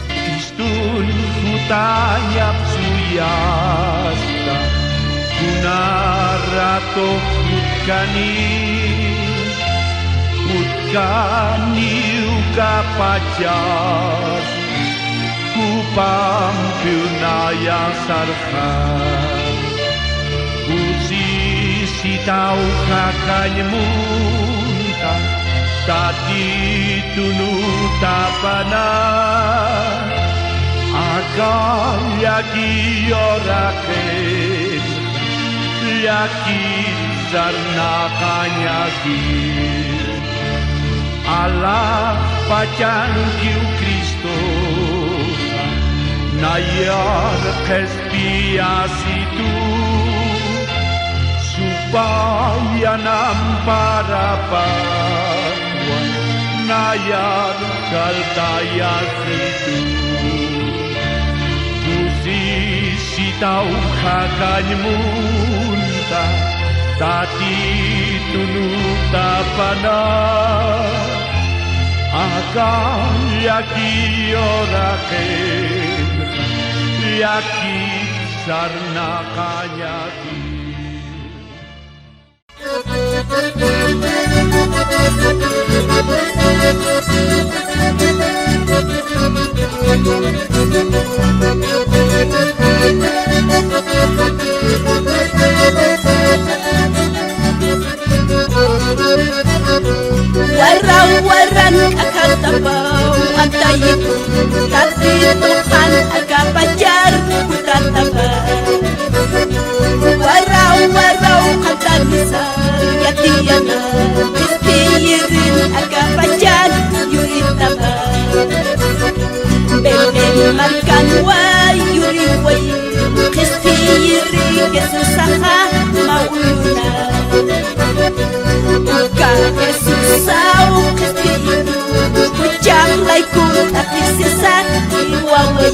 Kristun kutanyap suyasta kunarato kutkani ukapajar kupampiunaya sarhan sitaw kakanyamunta tati tunutapanan akan yaki oraken yakin sarna kanyakin Allah pacan kiu Kristo nayar kespiasi tu supaya namparapan nayar kaltaya situ sitaw kakanyamunta tati tunutapanan akan yaki oraken yaki sarna kanyakin Waran-waran akan tabaw ang tayo Katitukan akan pajar putar tabaw Waraw-waraw ang tamisan Yatiyana Istiyirin akan pajar yurin tabaw Belen markan way yurin way Istiyirin kesusaha mauluna Kesusau kestidu Ujang laikut akisisan iwaway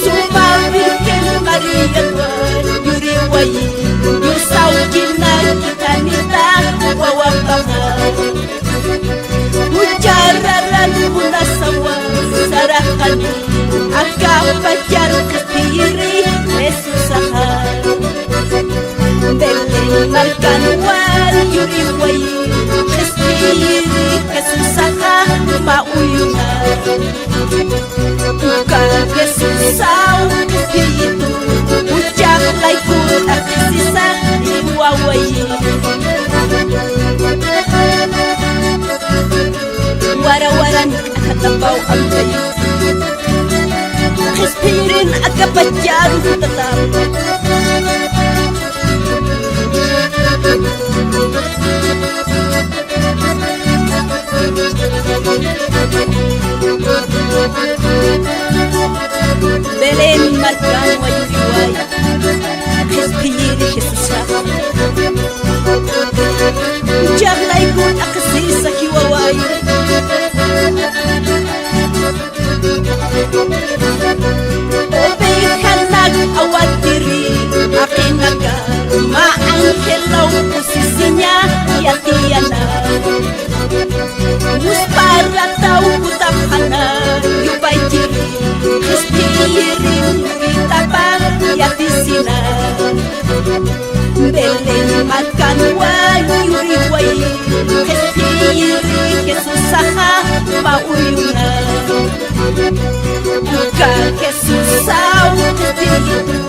Sumaw bikin mariagwan yuriway Yusaw kinag ikanita wawang bangay Ujararan munasawa sarakan Agam pajar kestiri kesusahan Belen markan wal yuriway Kestiri kesusahan mauyungan Bukan kesusaw kestitu Ujang laikut akisisan iwaway Warawaran akatabaw ang tayo Kespirin akapajar tetap Belen markan wayuriway Kespiri kesusah Ujang laikut akasisa kiwaway Obeykan nag-awat diri Akin naga Maangkelaw posisinya Yatiyana Muspara tau kutapana Yupay jiri Kestiyirin Ritapang yatisina Belen makan wayuriway Kestiyiri kesusaha mauyungan Bukan kesusaw kestiyiru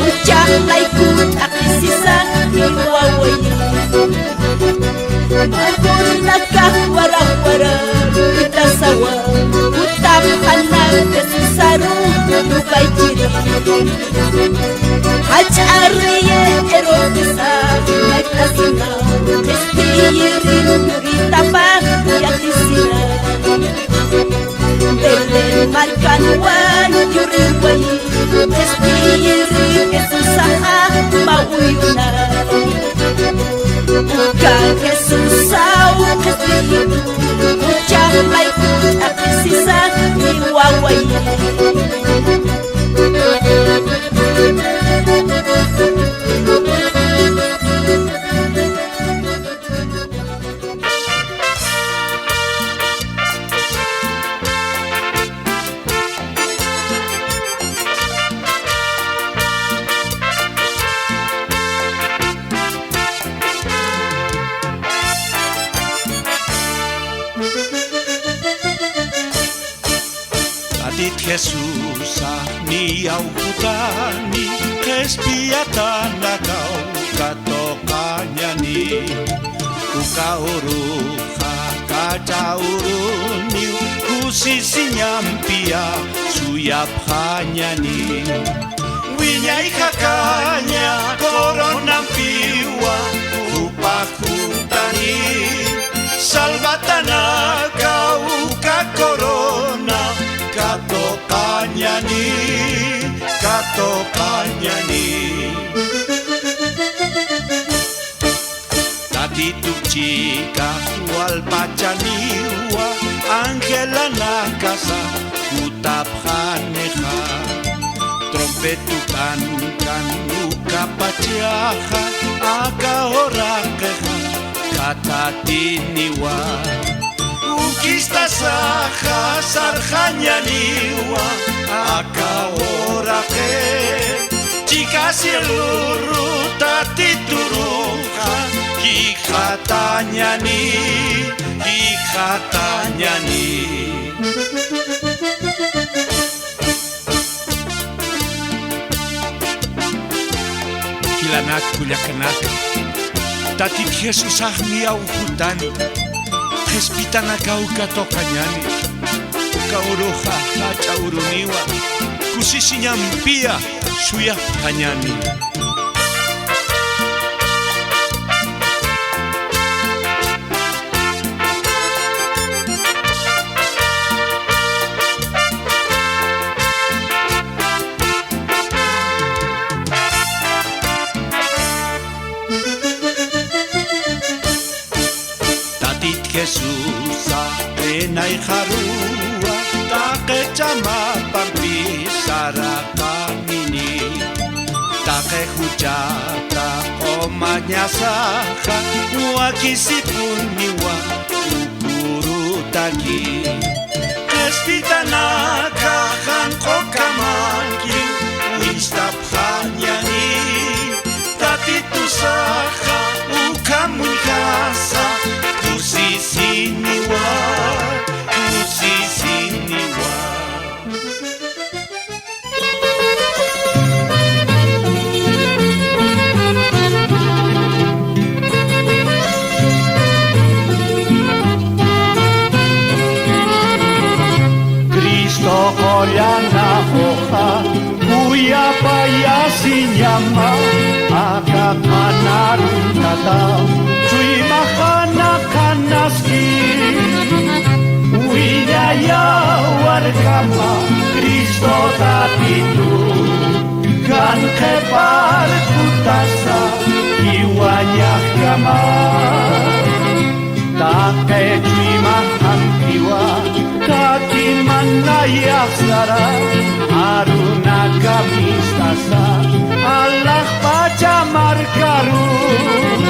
Ujang laikut akisisan iwaway Magun nakah warang-warang Itasawa Utang hanang kesusaru Lupay jiri Hajariye erokisa Nagtasina Kestiyirin Ritapang yatisina Belen markan wan yuriway Kestiyiri kesusaha mauyungan Bukan kesusaw kestiyiru Ujang laikut akisisan iwaway susah ni au kutani kespiatan kau katokanya ni uka uruha kaca uruni kusisi nyampia suyap hanya ni winyai kakanya korona piwa upakutani salvatana kau ka corona katokanya ni tadi tu cika wal pacaniwa angela nakasa kutap haneha trompetukan kan uka pacaha aka orakeha kata tiniwa ukista saha sarjanya niwa aka orake jika seluruh tati turuha ikatanya ni kilanak kulyakanat tati Jesus ahmi au hutan Kespitana kau katokanyani Kauroha hacha uruniwa Kusisi nyampia suya hanyani susah penai harua tak kecama pampisara kamini tak hujata omanya saka wakisi puniwa ukuru tagi kespitana kahan kokamaki wistap hanyani tati tu saka ukamunkasa Kusisiniwa Kristo koryana hoka kuya payasinyama akak manarun katau Cui makana kanaski Uinyaya warkama Kristo tatitu Kan kepar kutasa Iwanya kama Take cui makan kiwa Kaki manaya sara Aruna kamistasa Allah pacamar karun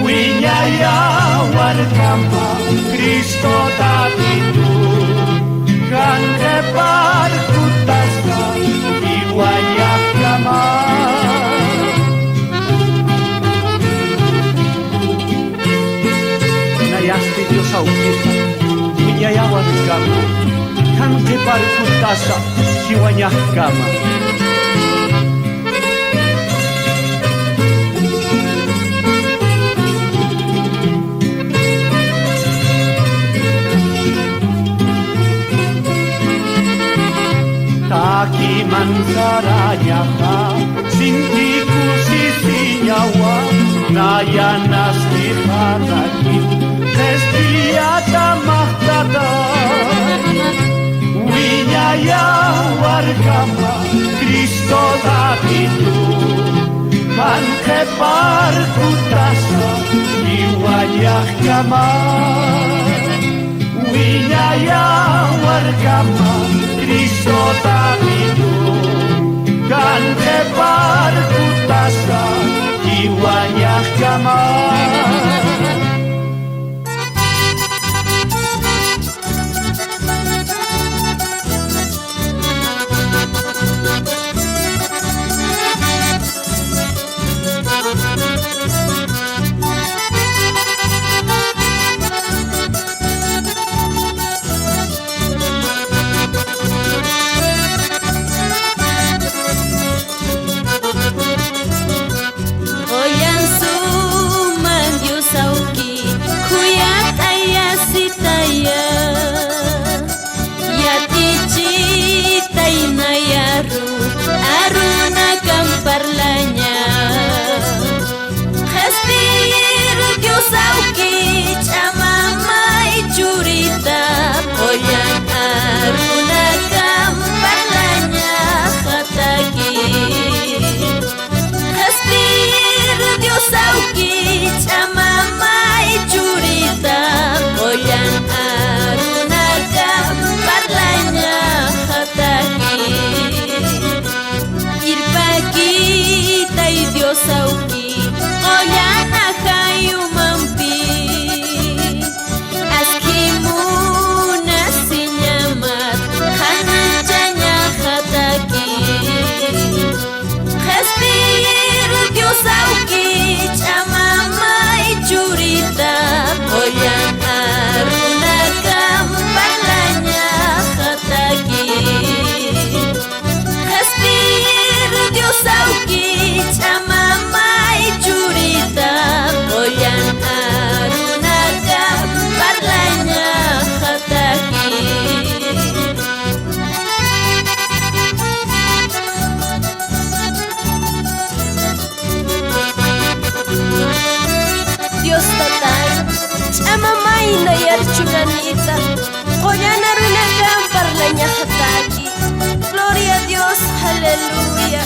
Winyaya warkama Kristo tatitu Kan kepar kutasa Iwanya kama Nayasti Dios aukita Winyaya warkama Kan kepar kutasa Iwanya kama Taki mansaranya ka Sintiku sisi nyawa Naya nasti harakin Kestiata mahtata Winyaya warkama Kristo tatitu Kan kepar kutasa Iwanyah kama Winyaya warkama Kristo tatitu Kan kepar kutasa Iwanyah kama mayna yarchunanita qollana runa kampar la ñajataki. Gloria a Dios, aleluya.